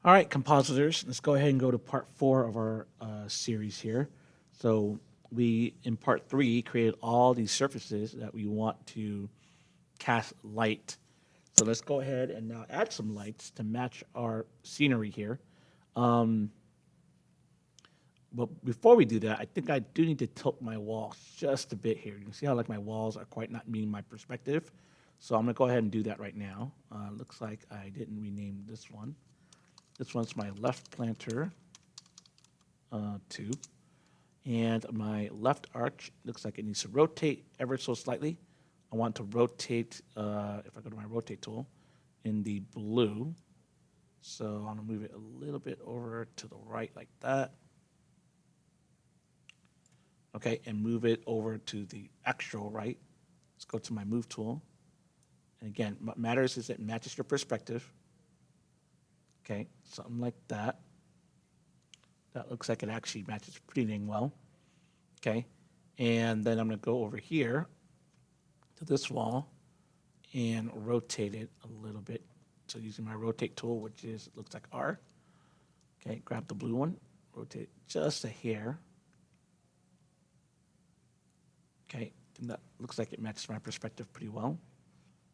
All right, compositors, let's go ahead and go to part 4 of our series here. So we, in part 3, created all these surfaces that we want to cast light. So let's go ahead and now add some lights to match our scenery here. Um, but before we do that, I think I do need to tilt my walls just a bit here. You can see how like my walls are quite not meeting my perspective. So I'm gonna go ahead and do that right now. Looks like I didn't rename this one. This one's my left planter 2. And my left arch looks like it needs to rotate ever so slightly. I want to rotate, if I go to my rotate tool, in the blue. So I'm gonna move it a little bit over to the right like that. Okay, and move it over to the actual right. Let's go to my move tool. And again, what matters is it matches your perspective. Okay, something like that. That looks like it actually matches pretty dang well. Okay, and then I'm gonna go over here to this wall and rotate it a little bit. So using my rotate tool, which is looks like R. Okay, grab the blue one, rotate just a hair. Okay, and that looks like it matches my perspective pretty well.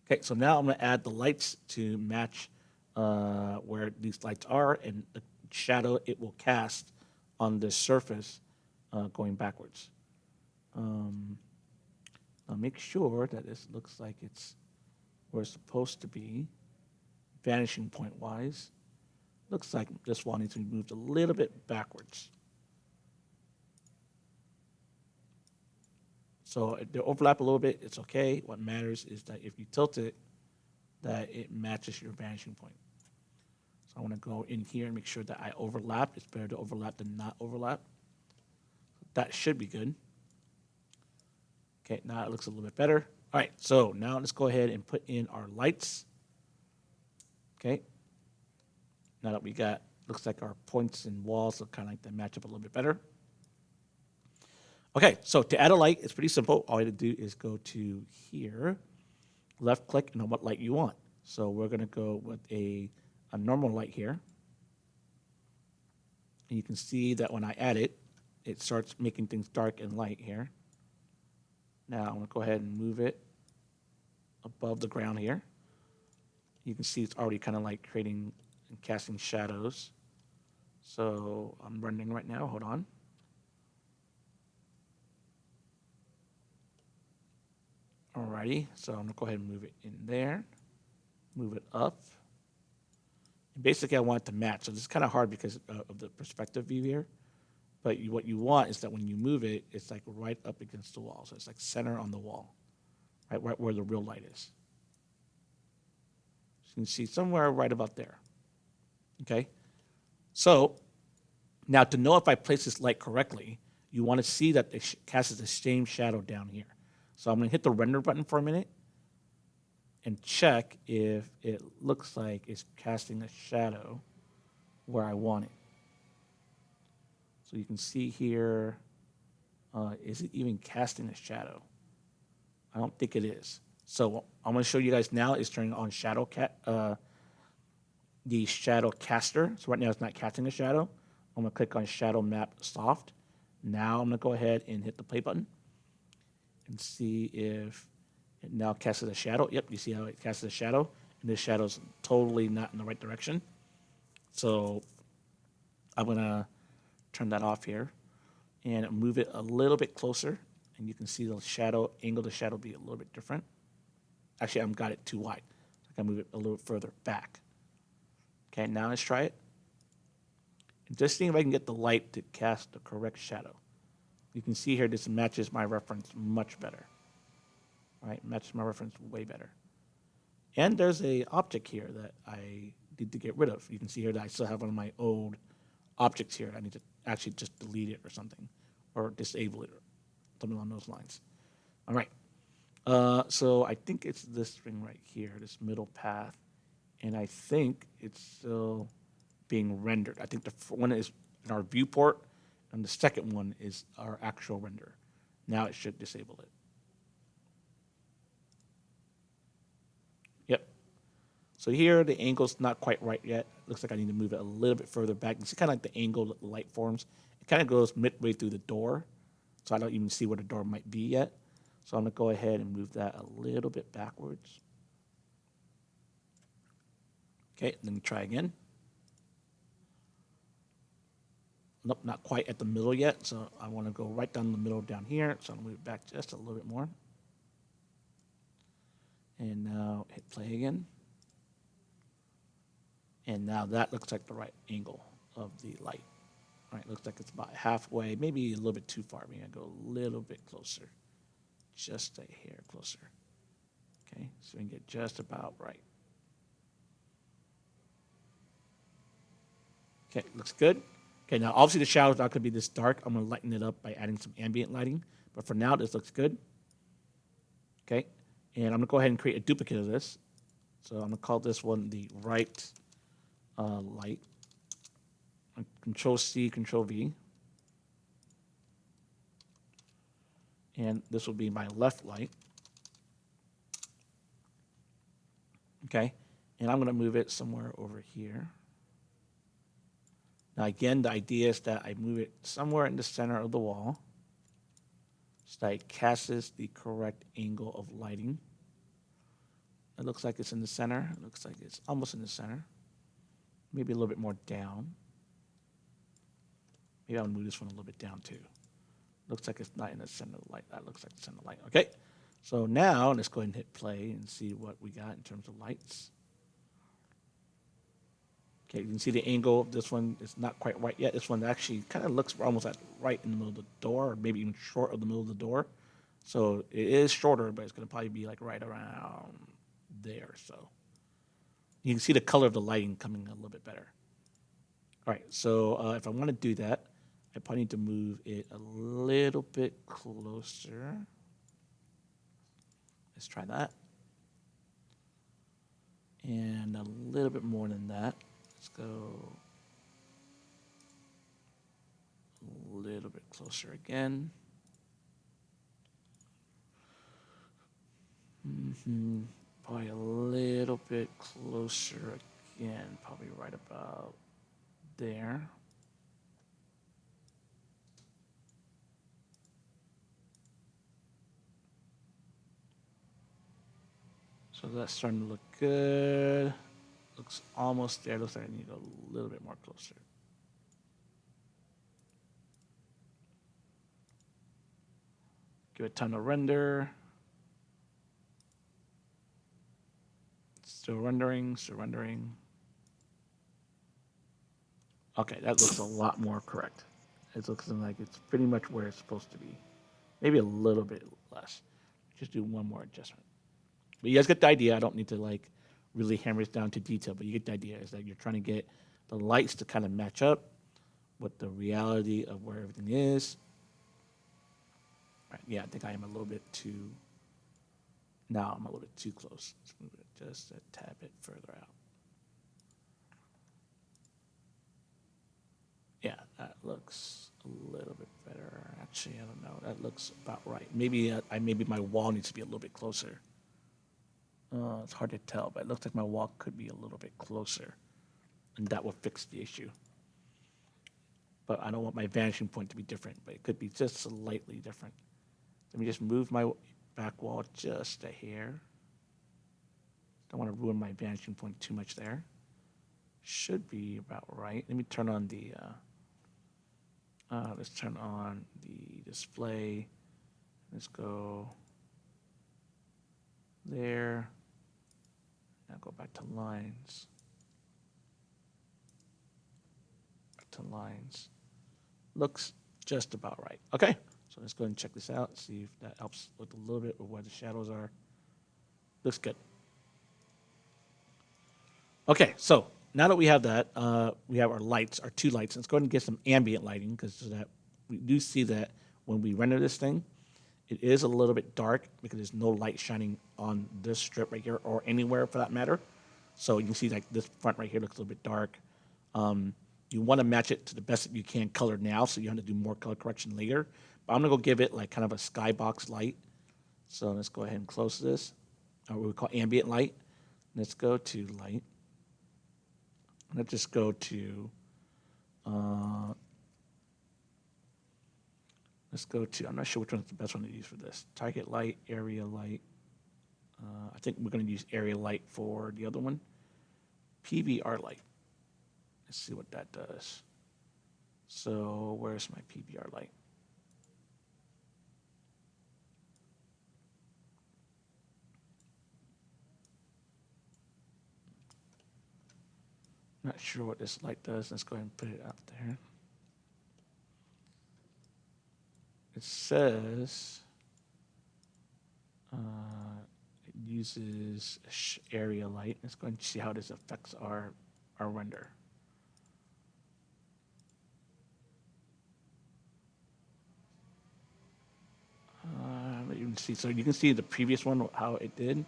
Okay, so now I'm gonna add the lights to match where these lights are and the shadow it will cast on the surface going backwards. Um, I'll make sure that this looks like it's where it's supposed to be, vanishing point wise. Looks like this wall needs to be moved a little bit backwards. So if they overlap a little bit, it's okay. What matters is that if you tilt it, that it matches your vanishing point. So I want to go in here and make sure that I overlap. It's better to overlap than not overlap. That should be good. Okay, now it looks a little bit better. All right, so now let's go ahead and put in our lights. Okay, now that we got, looks like our points and walls look kind of like they match up a little bit better. Okay, so to add a light, it's pretty simple. All you have to do is go to here, left click, and on what light you want. So we're gonna go with a normal light here. And you can see that when I add it, it starts making things dark and light here. Now I'm gonna go ahead and move it above the ground here. You can see it's already kind of like creating and casting shadows. So I'm rendering right now, hold on. Alrighty, so I'm gonna go ahead and move it in there, move it up. And basically I want it to match, so this is kind of hard because of the perspective view here. But what you want is that when you move it, it's like right up against the wall. So it's like center on the wall, right where the real light is. So you can see somewhere right about there. Okay? So now to know if I place this light correctly, you want to see that it casts the same shadow down here. So I'm going to hit the render button for a minute and check if it looks like it's casting a shadow where I want it. So you can see here, is it even casting a shadow? I don't think it is. So what I'm going to show you guys now is turning on the shadow caster. So right now it's not casting a shadow. I'm going to click on shadow map soft. Now I'm going to go ahead and hit the play button and see if it now casts a shadow. Yep, you see how it casts a shadow? And this shadow's totally not in the right direction. So I'm going to turn that off here and move it a little bit closer. And you can see the shadow, angle of the shadow be a little bit different. Actually, I've got it too wide. So I can move it a little further back. Okay, now let's try it. And just seeing if I can get the light to cast the correct shadow. You can see here this matches my reference much better. All right, matches my reference way better. And there's a object here that I need to get rid of. You can see here that I still have one of my old objects here. I need to actually just delete it or something, or disable it, or something along those lines. All right. So I think it's this thing right here, this middle path, and I think it's still being rendered. I think the one is in our viewport, and the second one is our actual render. Now it should disable it. Yep. So here the angle's not quite right yet. Looks like I need to move it a little bit further back. It's kind of like the angle that the light forms. It kind of goes midway through the door, so I don't even see where the door might be yet. So I'm gonna go ahead and move that a little bit backwards. Okay, let me try again. Nope, not quite at the middle yet. So I want to go right down the middle down here. So I'll move it back just a little bit more. And now hit play again. And now that looks like the right angle of the light. All right, looks like it's about halfway, maybe a little bit too far. Maybe I go a little bit closer, just a hair closer. Okay, so we can get just about right. Okay, looks good. Okay, now obviously the shadow's not gonna be this dark. I'm gonna lighten it up by adding some ambient lighting. But for now, this looks good. Okay, and I'm gonna go ahead and create a duplicate of this. So I'm gonna call this one the right light. Control C, Control V. And this will be my left light. Okay, and I'm gonna move it somewhere over here. Now again, the idea is that I move it somewhere in the center of the wall so that it casts the correct angle of lighting. It looks like it's in the center. It looks like it's almost in the center. Maybe a little bit more down. Maybe I'll move this one a little bit down too. Looks like it's not in the center of the light. That looks like the center of the light. Okay, so now let's go ahead and hit play and see what we got in terms of lights. Okay, you can see the angle of this one is not quite right yet. This one actually kind of looks almost like right in the middle of the door, or maybe even short of the middle of the door. So it is shorter, but it's going to probably be like right around there. So you can see the color of the lighting coming a little bit better. All right, so if I want to do that, I probably need to move it a little bit closer. Let's try that. And a little bit more than that. Let's go a little bit closer again. Probably a little bit closer again, probably right about there. So that's starting to look good. Looks almost there. Looks like I need to go a little bit more closer. Give it time to render. Still rendering, still rendering. Okay, that looks a lot more correct. It looks like it's pretty much where it's supposed to be. Maybe a little bit less. Just do one more adjustment. But you guys get the idea. I don't need to like really hammer it down to detail, but you get the idea is that you're trying to get the lights to kind of match up with the reality of where everything is. Right, yeah, I think I am a little bit too. Now I'm a little bit too close. Let's move it just a tad bit further out. Yeah, that looks a little bit better. Actually, I don't know. That looks about right. Maybe maybe my wall needs to be a little bit closer. It's hard to tell, but it looks like my wall could be a little bit closer, and that will fix the issue. But I don't want my vanishing point to be different, but it could be just slightly different. Let me just move my back wall just a hair. Don't want to ruin my vanishing point too much there. Should be about right. Let me turn on the, let's turn on the display. Let's go there. Now go back to lines. Back to lines. Looks just about right. Okay, so let's go ahead and check this out. See if that helps with a little bit of where the shadows are. Looks good. Okay, so now that we have that, we have our lights, our two lights. Let's go ahead and get some ambient lighting because so that we do see that when we render this thing, it is a little bit dark because there's no light shining on this strip right here or anywhere for that matter. So you can see like this front right here looks a little bit dark. You want to match it to the best that you can color now, so you have to do more color correction later. But I'm gonna go give it like kind of a skybox light. So let's go ahead and close this, what we call ambient light. Let's go to light. Let's just go to, I'm not sure which one's the best one to use for this. Target light, area light. I think we're going to use area light for the other one. PBR light. Let's see what that does. So where's my PBR light? Not sure what this light does. Let's go ahead and put it out there. It says it uses area light. Let's go and see how this affects our render. You can see, so you can see the previous one how it did.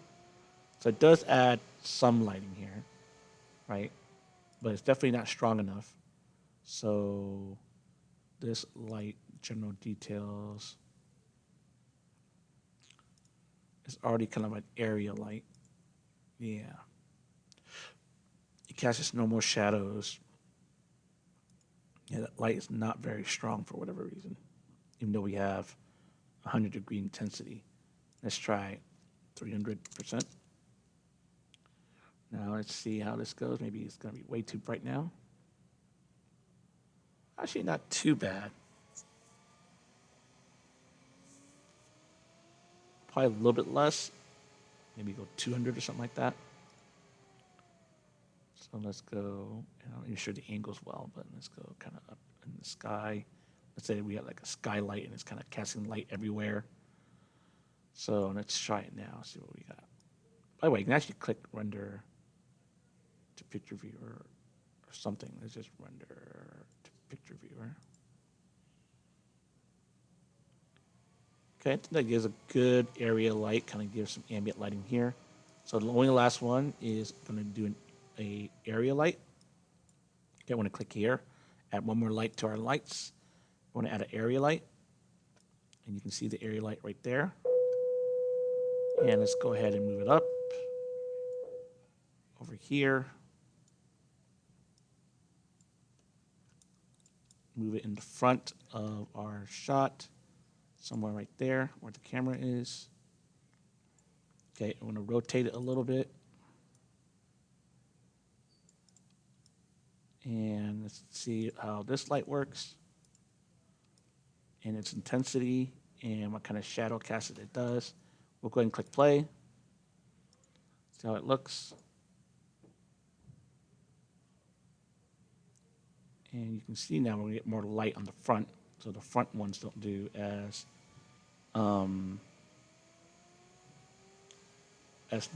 So it does add some lighting here, right? But it's definitely not strong enough. So this light general details is already kind of an area light. Yeah. It casts no more shadows. Yeah, that light is not very strong for whatever reason, even though we have 100-degree intensity. Let's try 300%. Now let's see how this goes. Maybe it's going to be way too bright now. Actually, not too bad. Probably a little bit less. Maybe go 200 or something like that. So let's go, I'm not even sure the angle's well, but let's go kind of up in the sky. Let's say we got like a skylight and it's kind of casting light everywhere. So let's try it now, see what we got. By the way, you can actually click render to picture viewer or something. Let's just render to picture viewer. Okay, I think that gives a good area light, kind of gives some ambient lighting here. So the only last one is going to do a area light. Okay, I want to click here, add one more light to our lights. I want to add an area light, and you can see the area light right there. And let's go ahead and move it up over here. Move it in the front of our shot, somewhere right there where the camera is. Okay, I want to rotate it a little bit. And let's see how this light works and its intensity and what kind of shadow cast it does. We'll go ahead and click play. See how it looks. And you can see now we get more light on the front. So the front ones don't do as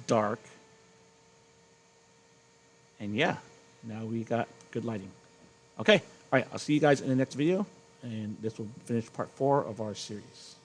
dark. And yeah, now we got good lighting. Okay, all right, I'll see you guys in the next video. And this will finish part 4 of our series.